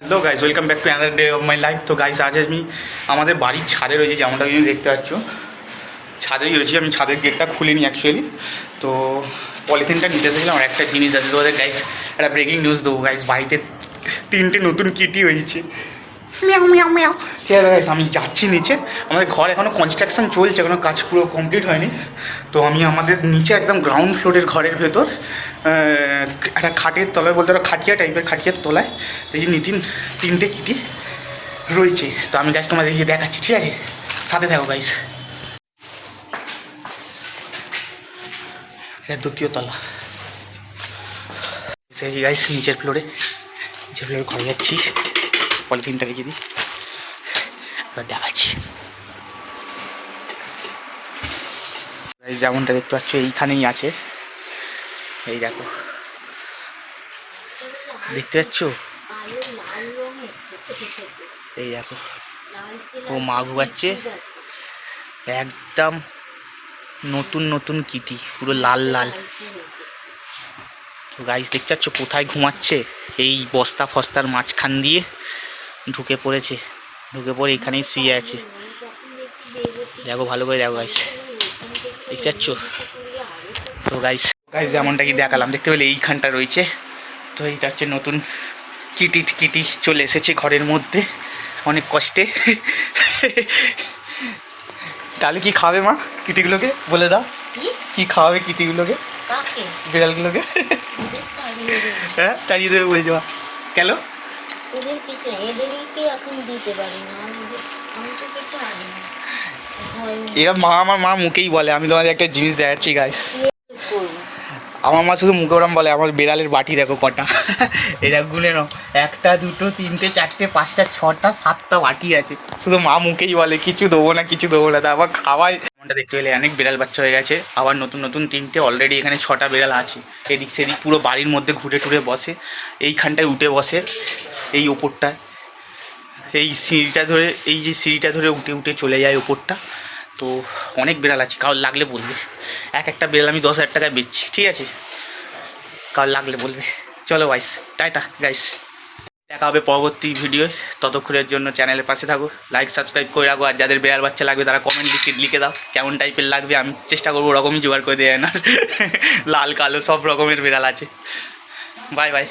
Hello guys, welcome back to another day of my life. তো guys আজ আমি আমাদের বাড়ির ছাদে রয়েছে, যেমনটা তুমি দেখতে পাচ্ছ ছাদেই রয়েছি। আমি ছাদের গেটটা খুলিনি অ্যাকচুয়ালি, তো পলিথিনটা নিতে এসেছিলাম। আর একটা জিনিস আছে তোমাদের গাইজ, একটা ব্রেকিং নিউজ দেবো গাইজ। বাড়িতে 3টে নতুন কিটি হয়েছে। মিয়াও মিয়াও মিয়াও। ঠিক আছে গাইজ, আমি যাচ্ছি নিচে। আমাদের ঘর এখনও কনস্ট্রাকশান চলছে, এখনও কাজ পুরো কমপ্লিট হয়নি। তো আমি আমাদের নিচে একদম গ্রাউন্ড ফ্লোরের ঘরের ভেতর একটা খাটের তলায়, বলতে পারো খাটিয়া টাইপের, খাটিয়ার তলায় দেখি 3টে কিটি রয়েছে। তো আমি গাইজ তোমাদের গিয়ে দেখাচ্ছি, ঠিক আছে? সাথে থাকো গাইজ। এটা 2য় তলা। এসেছি গাইজ নিচের ফ্লোরে ঘরে যাচ্ছি। পলিথিনটা রেখে দিই, এবার দেখাচ্ছি। যেমনটা দেখতে পাচ্ছ এইখানেই আছে, এই দেখো, দেখতে পাচ্ছ? এই দেখো, ও মা ঘুমাচ্ছে। একদম নতুন নতুন কিটি, পুরো লাল লাল। তো গাইস দেখতে পাচ্ছ কোথায় ঘুমাচ্ছে? এই বস্তা ফস্তার মাঝখান দিয়ে ঢুকে পড়ে এখানেই শুয়ে আছে। দেখো ভালো করে দেখো গাইস, দেখতে পাচ্ছ? তো গাইস যেমনটা কি দেখালাম, দেখতে পেলে এইখানটা রয়েছে। তো এইটা হচ্ছে নতুন কিটি চলে এসেছে ঘরের মধ্যে অনেক কষ্টে। তাহলে কি খাবে মা কিটিগুলোকে? বলে দাও, কি খাওয়াবে কিটিগুলোকে, বিড়ালগুলোকে? হ্যাঁ, তাড়িয়ে দেবে বলছে মা। কেন? এরা আমার মা মুখেই বলে। আমি তোমাদের একটা জিনিস দেখাচ্ছি গাইস, আমার মা শুধু মুখে ওরম বলে। আমার বিড়ালের বাটি দেখো কটা, এরা গুনে নাও, 1 2 3 4 5 6 7টা বাটি আছে। শুধু মা মুখেই বলে কিছু দেবো না, তারপর খাওয়াই। এমনটা দেখতে পেলে অনেক বিড়াল বাচ্চা হয়ে গেছে, আবার নতুন 3টে। অলরেডি এখানে 6টা বিড়াল আছে। এদিক সেদিক পুরো বাড়ির মধ্যে ঘুরে টুরে বসে, এইখানটায় উঠে বসে, এই ওপরটায়, এই যে সিঁড়িটা ধরে উঠে চলে যায় ওপরটা। তো অনেক বিড়াল আছে, কারোর লাগলে বলবে। একটা বিড়াল আমি 10,000 টাকায় বেচছি, ঠিক আছে? কারোর লাগলে বলবে। চলো গাইস, টাটা গাইস, দেখা হবে পরবর্তী ভিডিও। ততক্ষণের জন্য চ্যানেলের পাশে থাকো, লাইক সাবস্ক্রাইব করে রাখো। আর যাদের বিড়াল বাচ্চা লাগবে তারা কমেন্ট লিখে দাও কেমন টাইপের লাগবে। আমি চেষ্টা করবো ওরকমই জোগাড় করে দেয় না। লাল কালো সব রকমের বিড়াল আছে। Bye bye.